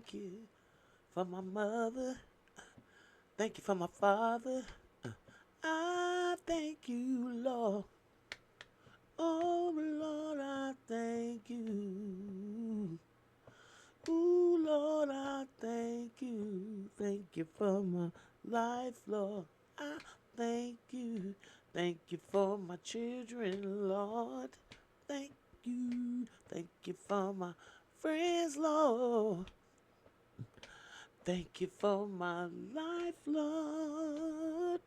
thank you for my mother. Thank you for my father. I thank you, Lord. Oh, Lord, I thank you. Ooh, Lord, I thank you. Thank you for my life, Lord. I thank you. Thank you for my children, Lord. Thank you. Thank you for my friends, Lord. Thank you for my life, Lord.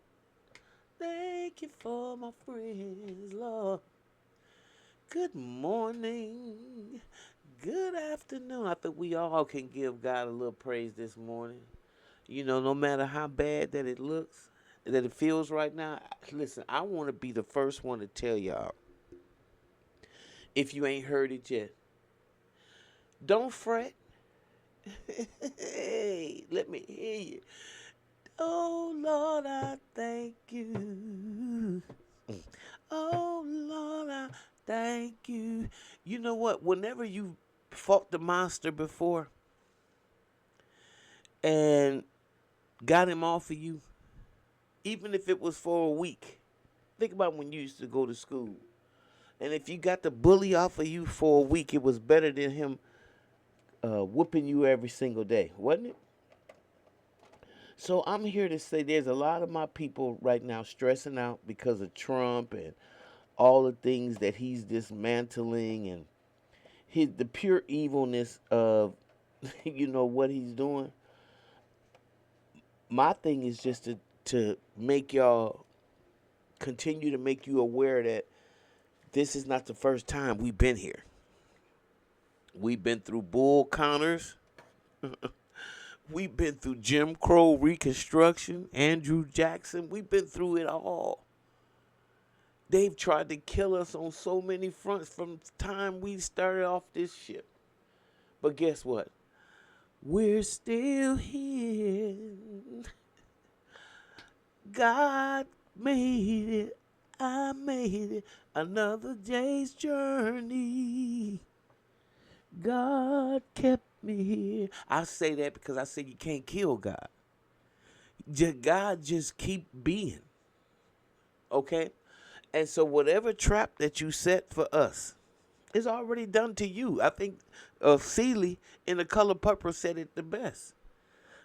Thank you for my friends, Lord. Good morning. Good afternoon. I think we all can give God a little praise this morning. You know, no matter how bad that it looks, that it feels right now. Listen, I want to be the first one to tell y'all, if you ain't heard it yet, don't fret. Hey, let me hear you. Oh, Lord, I thank you. Oh, Lord, I thank you. You know what? Whenever you fought the monster before and got him off of you, even if it was for a week, think about when you used to go to school. And if you got the bully off of you for a week, it was better than him whooping you every single day, wasn't it? So I'm here to say there's a lot of my people right now stressing out because of Trump and all the things that he's dismantling and the pure evilness of what he's doing. My thing is just to make y'all continue to make you aware that this is not the first time we've been here. We've been through Bull Connors. We've been through Jim Crow Reconstruction, Andrew Jackson. We've been through it all. They've tried to kill us on so many fronts from the time we started off this ship. But guess what? We're still here. God made it. I made it. Another day's journey. God kept me here. I say that because I say you can't kill God. God just keep being. Okay? And so whatever trap that you set for us is already done to you. I think Seeley in The Color Purple said it the best.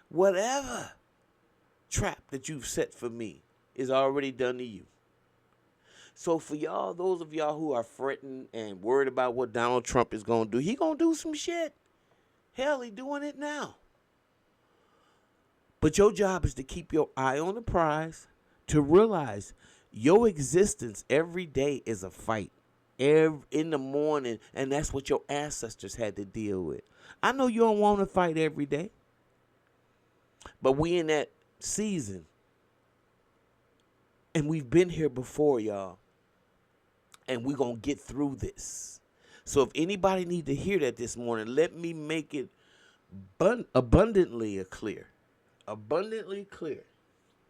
Whatever trap that you've set for me is already done to you. So for y'all, those of y'all who are fretting and worried about what Donald Trump is going to do, he going to do some shit. Hell, he doing it now. But your job is to keep your eye on the prize, to realize your existence every day is a fight. In the morning, and that's what your ancestors had to deal with. I know you don't want to fight every day, but we in that season, and we've been here before, y'all, and we're going to get through this. So if anybody need to hear that this morning, let me make it abundantly clear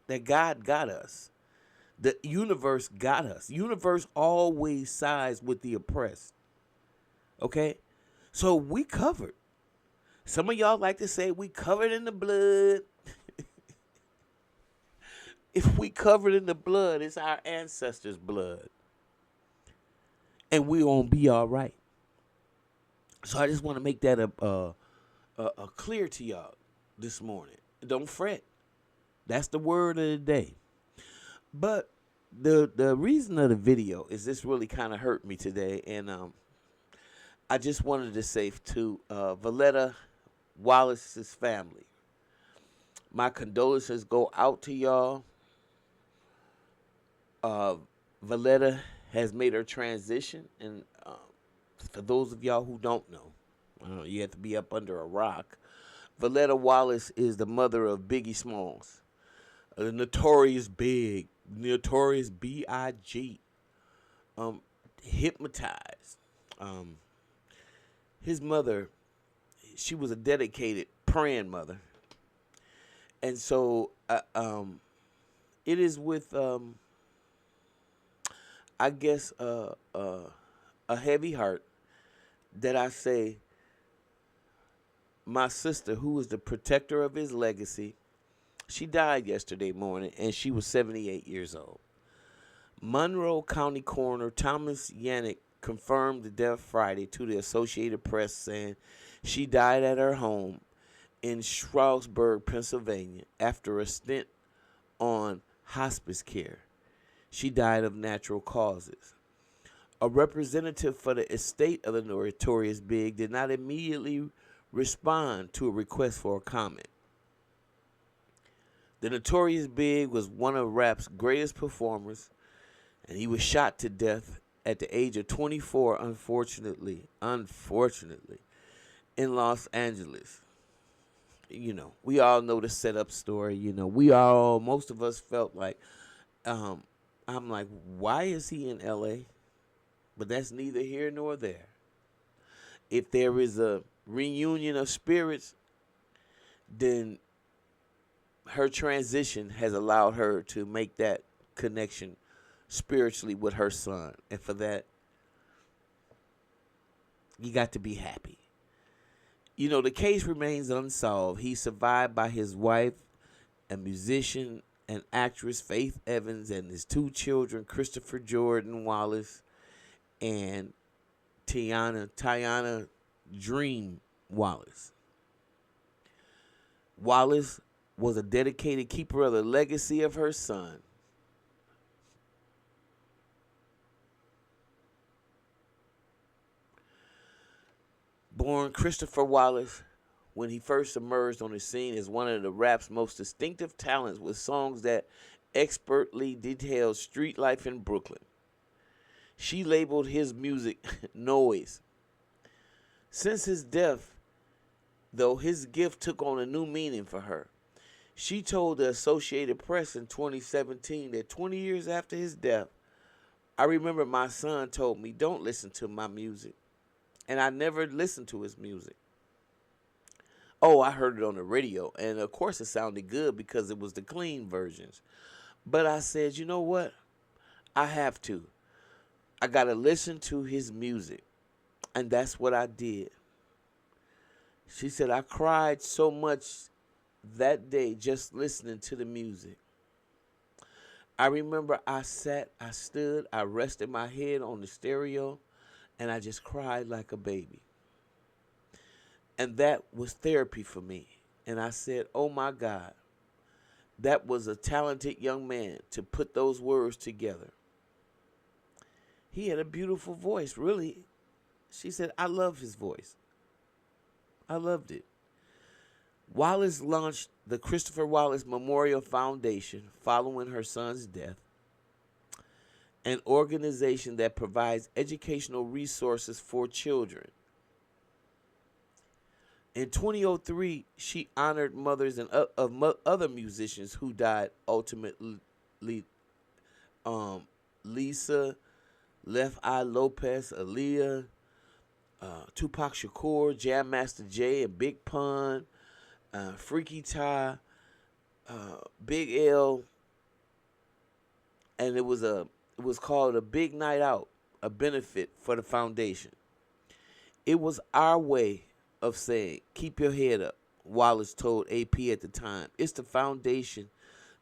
that God got us. The universe got us. Universe always sides with the oppressed. Okay? So we covered. Some of y'all like to say we covered in the blood. If we covered in the blood, it's our ancestors' blood. And we gonna be all right. So I just want to make that a clear to y'all this morning. Don't fret. That's the word of the day. But the reason of the video is this really kind of hurt me today, and I just wanted to say to Voletta Wallace's family, my condolences go out to y'all. Voletta has made her transition, and for those of y'all who don't know, you have to be up under a rock. Voletta Wallace is the mother of Biggie Smalls, the notorious B.I.G. Hypnotized. His mother, she was a dedicated praying mother, and so it is with I guess a heavy heart that I say my sister, who was the protector of his legacy, she died yesterday morning, and she was 78 years old. Monroe County Coroner Thomas Yannick confirmed the death Friday to the Associated Press, saying she died at her home in Stroudsburg, Pennsylvania, after a stint on hospice care. She died of natural causes. A representative for the estate of the notorious Big did not immediately respond to a request for a comment. The Notorious Big was one of rap's greatest performers, and he was shot to death at the age of 24, unfortunately, in Los Angeles. We all know the setup story. Most of us felt like, I'm like, why is he in L.A.? But that's neither here nor there. If there is a reunion of spirits, then her transition has allowed her to make that connection spiritually with her son. And for that, you got to be happy. The case remains unsolved. He's survived by his wife, a musician and actress, Faith Evans, and his two children, Christopher Jordan Wallace and Tiana Dream Wallace. Wallace was a dedicated keeper of the legacy of her son. Born Christopher Wallace, when he first emerged on the scene as one of the rap's most distinctive talents with songs that expertly detailed street life in Brooklyn. She labeled his music noise. Since his death, though, his gift took on a new meaning for her. She told the Associated Press in 2017 that 20 years after his death, I remember my son told me, don't listen to my music. And I never listened to his music. Oh, I heard it on the radio. And of course it sounded good because it was the clean versions. But I said, you know what? I have to. I got to listen to his music. And that's what I did. She said, I cried so much that day just listening to the music. I remember I sat, I stood, I rested my head on the stereo, and I just cried like a baby. And that was therapy for me. And I said, oh my God, that was a talented young man to put those words together. He had a beautiful voice, really. She said, I love his voice. I loved it. Wallace launched the Christopher Wallace Memorial Foundation following her son's death, an organization that provides educational resources for children. In 2003, she honored mothers and of other musicians who died ultimately. Lisa, Left Eye Lopez, Aaliyah, Tupac Shakur, Jam Master Jay, and Big Pun, Freaky Ty, Big L, and it was called a Big Night Out, a benefit for the foundation. It was our way of saying, keep your head up, Wallace told AP at the time. It's the foundation's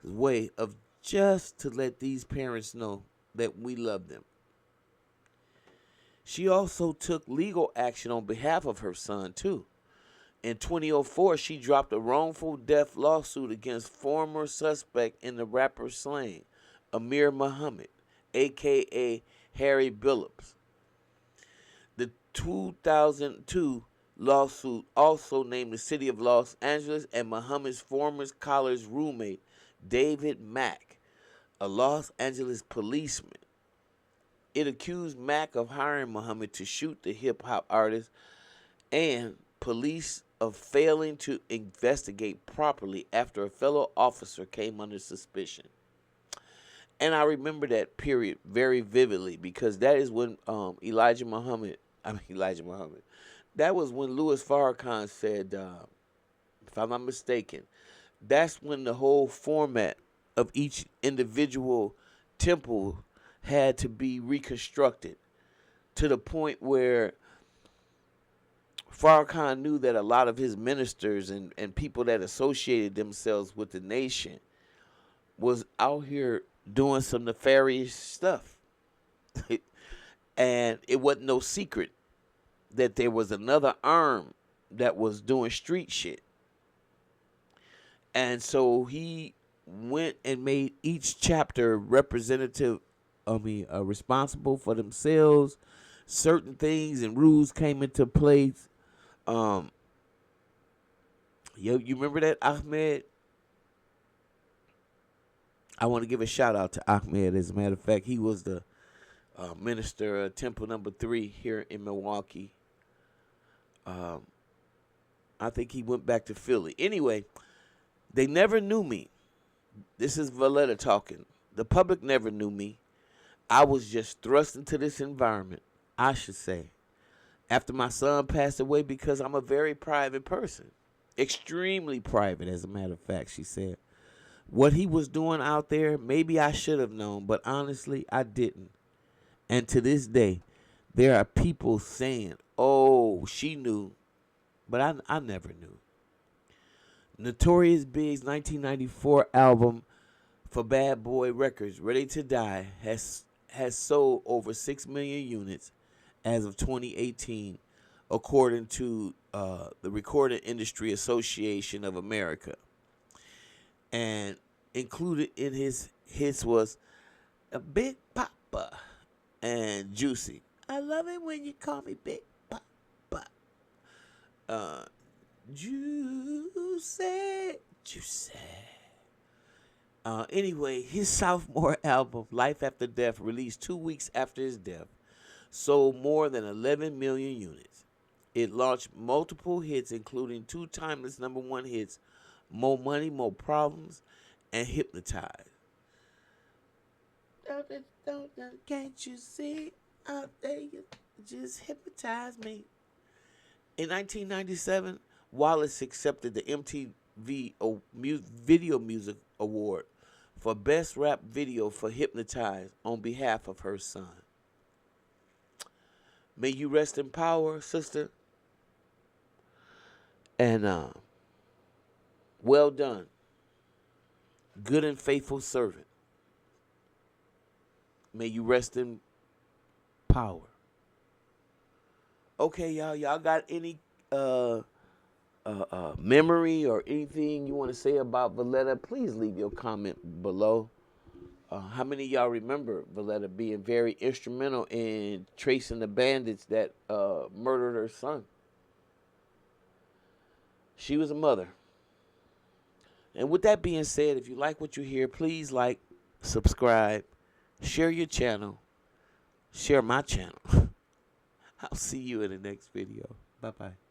way of just to let these parents know that we love them. She also took legal action on behalf of her son, too. In 2004, she dropped a wrongful death lawsuit against former suspect in the rapper's slaying, Amir Muhammad, a.k.a. Harry Billups. The 2002 lawsuit also named the city of Los Angeles and Muhammad's former college roommate, David Mack, a Los Angeles policeman. It accused Mack of hiring Muhammad to shoot the hip-hop artist and police of failing to investigate properly after a fellow officer came under suspicion. And I remember that period very vividly because that is when Elijah Muhammad. That was when Louis Farrakhan said, if I'm not mistaken, that's when the whole format of each individual temple had to be reconstructed to the point where Farrakhan knew that a lot of his ministers and people that associated themselves with the nation was out here doing some nefarious stuff. And it wasn't no secret that there was another arm that was doing street shit. And so he went and made each chapter responsible for themselves. Certain things and rules came into place. You remember that, Ahmed? I want to give a shout out to Ahmed. As a matter of fact, he was the minister of Temple Number 3 here in Milwaukee. I think he went back to Philly. Anyway, they never knew me. This is Voletta talking. The public never knew me. I was just thrust into this environment, I should say, after my son passed away, because I'm a very private person. Extremely private, as a matter of fact, she said. What he was doing out there, maybe I should have known, but honestly, I didn't. And to this day, there are people saying, oh, she knew, but I never knew. Notorious Big's 1994 album for Bad Boy Records, Ready to Die, has sold over 6 million units as of 2018, according to the Recording Industry Association of America. And included in his hits was a Big Papa and Juicy. I love it when you call me Big Papa. Juicy. Anyway, his sophomore album, Life After Death, released 2 weeks after his death, sold more than 11 million units. It launched multiple hits, including 2 timeless #1 hits, More Money, More Problems, and Hypnotize. Can't you see out there? You just hypnotize me. In 1997, Wallace accepted the MTV Video Music Award for Best Rap Video for Hypnotize on behalf of her son. May you rest in power, sister. And well done. Good and faithful servant. May you rest in power. Okay, y'all. Y'all got any memory or anything you want to say about Voletta? Please leave your comment below. How many of y'all remember Voletta being very instrumental in tracing the bandits that murdered her son? She was a mother. And with that being said, if you like what you hear, please like, subscribe, share your channel, share my channel. I'll see you in the next video. Bye-bye.